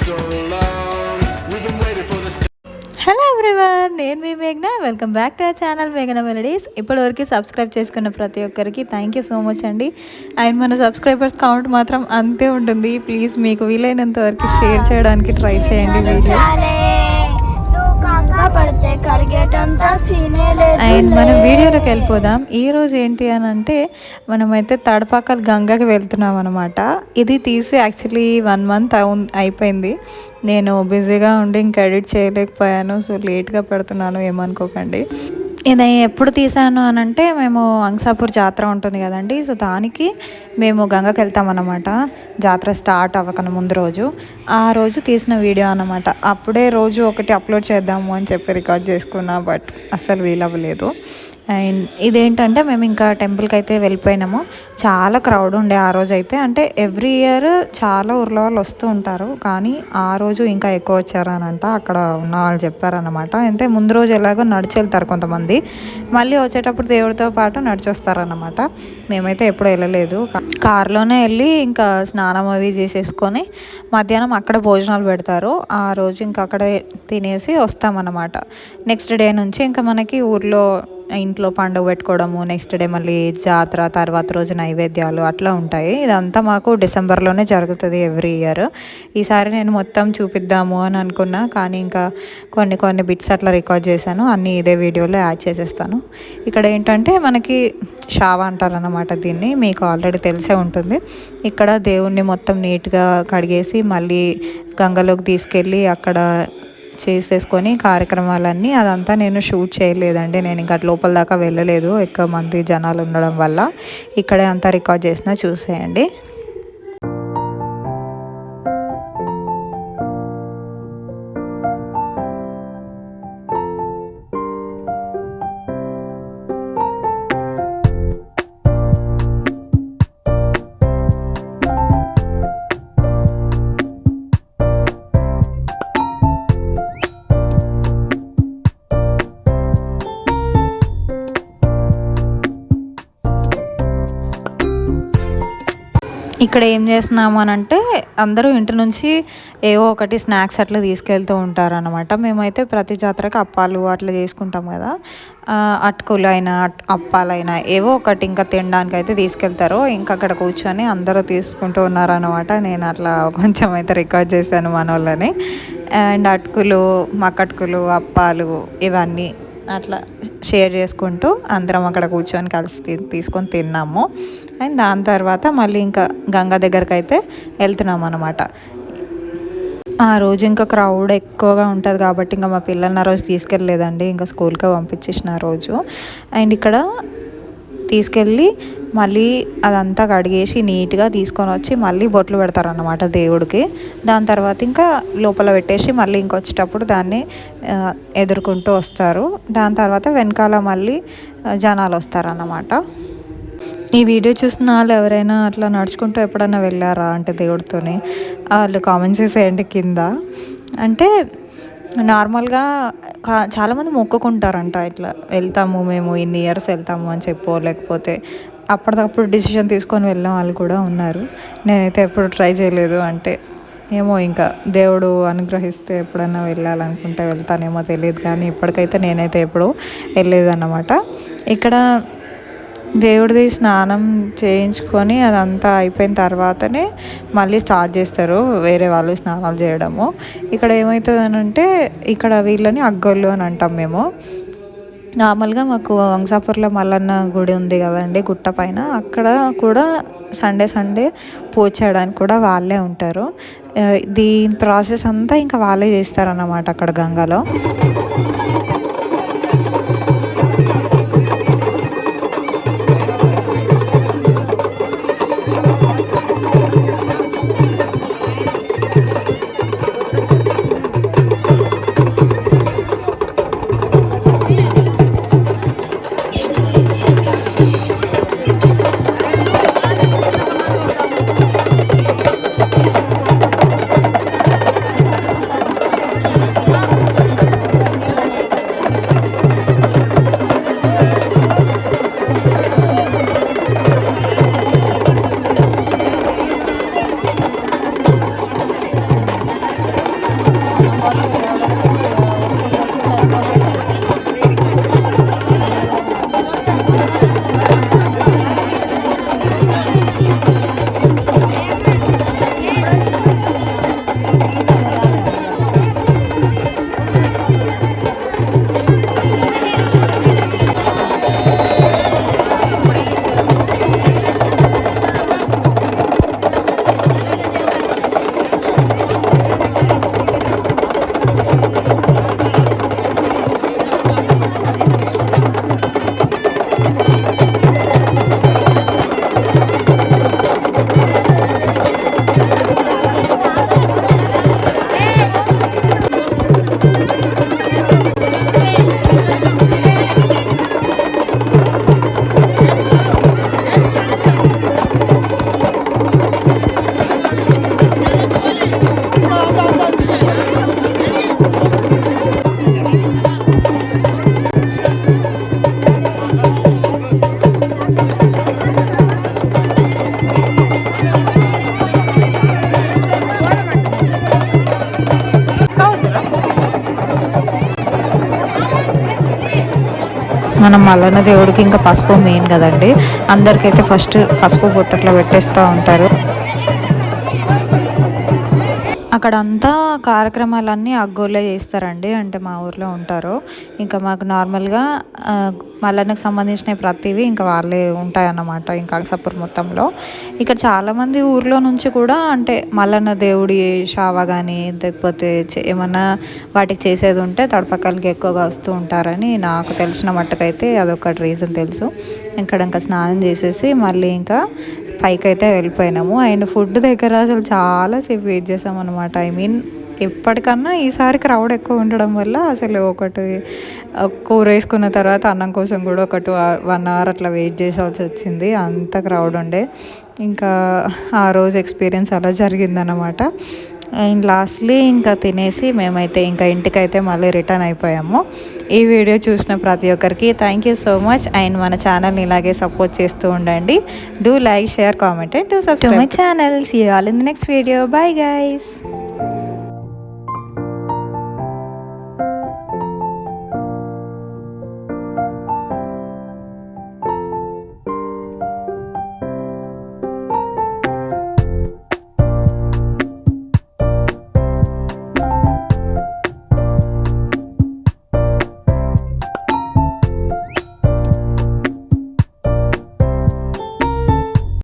so long. We've been waiting for this. Hello everyone, నేను మీ మేఘ్నా. Welcome back to our channel మేఘనా melodies. ఇప్పటివరకు subscribe చేసుకున్న ప్రతి ఒక్కరికి థ్యాంక్ యూ సో మచ్ అండి. అండ్ మన సబ్స్క్రైబర్స్ కౌంట్ మాత్రం అంతే ఉంటుంది. ప్లీజ్ మీకు వీలైనంత వరకు షేర్ చేయడానికి ట్రై చేయండి వీడియోస్. అండ్ మనం వీడియోలోకి వెళ్ళిపోదాం. ఈరోజు ఏంటి అని అంటే మనమైతే తడపాకల్ గంగకి వెళ్తున్నాం అనమాట. ఇది తీసి యాక్చువల్లీ 1 month అయిపోయింది. నేను బిజీగా ఉండి ఇంకా ఎడిట్ చేయలేకపోయాను. సో లేట్గా పెడుతున్నాను, ఏమనుకోకండి. ఇది ఎప్పుడు తీసాను అని అంటే మేము అంసాపూర్ జాతర ఉంటుంది కదండి. సో దానికి మేము గంగకి వెళ్తామన్నమాట. జాతర స్టార్ట్ అవ్వకన ముందు రోజు, ఆ రోజు తీసిన వీడియో అన్నమాట. అప్పుడే రోజు ఒకటి అప్లోడ్ చేద్దాము అని చెప్పి రికార్డ్ చేసుకున్నా, బట్ అస్సలు వీలవ్వలేదు. అండ్ ఇదేంటంటే మేము ఇంకా టెంపుల్కి అయితే వెళ్ళిపోయినాము. చాలా క్రౌడ్ ఉండే ఆ రోజు అయితే. అంటే ఎవ్రీ ఇయర్ చాలా ఊర్ల వాళ్ళు వస్తూ ఉంటారు, కానీ ఆ రోజు ఇంకా ఎక్కువ వచ్చారనంట అక్కడ ఉన్న వాళ్ళు చెప్పారనమాట. అంటే ముందు రోజు ఎలాగో నడిచి వెళ్తారు కొంతమంది, మళ్ళీ వచ్చేటప్పుడు దేవుడితో పాటు నడిచి వస్తారన్నమాట. మేమైతే ఎప్పుడు వెళ్ళలేదు, కార్లోనే వెళ్ళి ఇంకా స్నానం అవి చేసేసుకొని మధ్యాహ్నం అక్కడ భోజనాలు పెడతారు. ఆ రోజు ఇంకా అక్కడే తినేసి వస్తామన్నమాట. నెక్స్ట్ డే నుంచి ఇంకా మనకి ఊర్లో ఇంట్లో పండుగ పెట్టుకోవడము, నెక్స్ట్ డే మళ్ళీ జాతర, తర్వాత రోజు నైవేద్యాలు అట్లా ఉంటాయి. ఇదంతా మాకు డిసెంబర్లోనే జరుగుతుంది ఎవ్రీ ఇయర్. ఈసారి నేను మొత్తం చూపిద్దాము అని అనుకున్నా, కానీ ఇంకా కొన్ని బిట్స్ అట్లా రికార్డ్ చేశాను. అన్నీ ఇదే వీడియోలో యాడ్ చేసేస్తాను. ఇక్కడ ఏంటంటే మనకి షావ అంటారన్నమాట దీన్ని, మీకు ఆల్రెడీ తెలిసే ఉంటుంది. ఇక్కడ దేవుణ్ణి మొత్తం నీట్గా కడిగేసి మళ్ళీ గంగలోకి తీసుకెళ్ళి అక్కడ చేసేసుకొని కార్యక్రమాలన్నీ, అదంతా నేను షూట్ చేయలేదండి. నేను ఇంకా లోపల దాకా వెళ్ళలేదు, ఎక్కువ మంది జనాలు ఉండడం వల్ల. ఇక్కడే అంతా రికార్డ్ చేసినా చూసేయండి. ఇక్కడ ఏం చేస్తున్నాము అని అంటే అందరూ ఇంటి నుంచి ఏవో ఒకటి స్నాక్స్ అట్లా తీసుకెళ్తూ ఉంటారు అనమాట. మేమైతే ప్రతి జాతరకి అప్పాలు అట్లా చేసుకుంటాం కదా, అటుకులు అయినా అప్పాలైనా ఏవో ఒకటి ఇంకా తినడానికి అయితే తీసుకెళ్తారు. ఇంకా అక్కడ కూర్చొని అందరూ తీసుకుంటూ ఉన్నారనమాట. నేను అట్లా కొంచెం అయితే రికార్డ్ చేశాను మన వాళ్ళని. అండ్ అటుకులు, మక్కటుకులు, అప్పాలు ఇవన్నీ అట్లా షేర్ చేసుకుంటూ అందరం అక్కడ కూర్చొని కలిసి తీసుకొని తిన్నాము. అండ్ దాని తర్వాత మళ్ళీ ఇంకా గంగా దగ్గరికి అయితే వెళ్తున్నాం అనమాట. ఆ రోజు ఇంకా క్రౌడ్ ఎక్కువగా ఉంటుంది కాబట్టి ఇంకా మా పిల్లల్ని ఆ రోజు తీసుకెళ్ళలేదండి, ఇంకా స్కూల్కి పంపించేసిన రోజు. అండ్ ఇక్కడ తీసుకెళ్ళి మళ్ళీ అదంతా కడిగేసి నీట్గా తీసుకొని వచ్చి మళ్ళీ బొట్లు పెడతారన్నమాట దేవుడికి. దాని తర్వాత ఇంకా లోపల పెట్టేసి మళ్ళీ ఇంకొచ్చేటప్పుడు దాన్ని ఎదుర్కొంటూ వస్తారు. దాని తర్వాత వెనకాల మళ్ళీ జనాలు వస్తారన్నమాట. ఈ వీడియో చూసిన వాళ్ళు ఎవరైనా అట్లా నడుచుకుంటూ ఎప్పుడైనా వెళ్ళారా అంటే దేవుడితోని, వాళ్ళు కామెంట్స్ చేసేయండి కింద. అంటే నార్మల్గా చాలామంది మొక్కుకుంటారంట, ఇట్లా వెళ్తాము మేము ఇన్ని ఇయర్స్ వెళ్తాము అని చెప్పో, లేకపోతే అప్పటికప్పుడు డిసిషన్ తీసుకొని వెళ్ళిన వాళ్ళు కూడా ఉన్నారు. నేనైతే ఎప్పుడు ట్రై చేయలేదు. అంటే ఏమో ఇంకా దేవుడు అనుగ్రహిస్తే ఎప్పుడన్నా వెళ్ళాలనుకుంటే వెళ్తానేమో తెలియదు, కానీ ఇప్పటికైతే నేనైతే ఎప్పుడు వెళ్ళలేదన్నమాట. ఇక్కడ దేవుడిది స్నానం చేయించుకొని అదంతా అయిపోయిన తర్వాతనే మళ్ళీ స్టార్ట్ చేస్తారు వేరే వాళ్ళు స్నానాలు చేయడము. ఇక్కడ ఏమవుతుంది అని అంటే ఇక్కడ వీళ్ళని అగ్గోళ్ళు అని అంటాం మేము. నార్మల్గా మాకు వంశాపూర్లో మల్లన్న గుడి ఉంది కదండి గుట్ట పైన, అక్కడ కూడా సండే పూజ చేయడానికి కూడా వాళ్ళే ఉంటారు. దీని ప్రాసెస్ అంతా ఇంకా వాళ్ళే చేస్తారన్నమాట అక్కడ గంగలో. మనం మల్లన్న దేవుడికి ఇంకా పసుపు మెయిన్ కదండి. అందరికైతే ఫస్ట్ పసుపు బొట్టట్లో పెట్టేస్తూ ఉంటారు. అక్కడ అంతా కార్యక్రమాలన్నీ అగ్గోళ్ళే చేస్తారండి. అంటే మా ఊర్లో ఉంటారు. ఇంకా మాకు నార్మల్గా మల్లన్నకు సంబంధించిన ప్రతివి ఇంకా వాళ్ళే ఉంటాయన్నమాట. ఇంకా అలసపూర్ మొత్తంలో ఇక్కడ చాలామంది ఊర్లో నుంచి కూడా అంటే మల్లన్న దేవుడి షావ కానీ లేకపోతే ఏమన్నా వాటికి చేసేది ఉంటే తడపక్కలకి ఎక్కువగా వస్తూ ఉంటారని నాకు తెలిసిన మట్టుకైతే అదొకటి రీజన్ తెలుసు. ఇక్కడ ఇంకా స్నానం చేసేసి మళ్ళీ ఇంకా పైకి అయితే వెళ్ళిపోయినాము. అండ్ ఫుడ్ దగ్గర అసలు చాలాసేపు వెయిట్ చేసాం అనమాట. ఐ మీన్ ఎప్పటికన్నా ఈసారి క్రౌడ్ ఎక్కువ ఉండడం వల్ల అసలు ఒకటి కూర వేసుకున్న తర్వాత అన్నం కోసం కూడా ఒక 1 అవర్ అట్లా వెయిట్ చేసాల్సి వచ్చింది. అంత క్రౌడ్ ఉండే. ఇంకా ఆ రోజు ఎక్స్పీరియన్స్ అలా జరిగిందనమాట. అండ్ లాస్ట్లీ ఇంకా తినేసి మేమైతే ఇంకా ఇంటికైతే మళ్ళీ రిటర్న్ అయిపోయాము. ఈ వీడియో చూసిన ప్రతి ఒక్కరికి thank you so much. And మన ఛానల్ని ఇలాగే సపోర్ట్ చేస్తూ ఉండండి. Do like, share, comment and do subscribe my channel. See you all in the next video. Bye guys.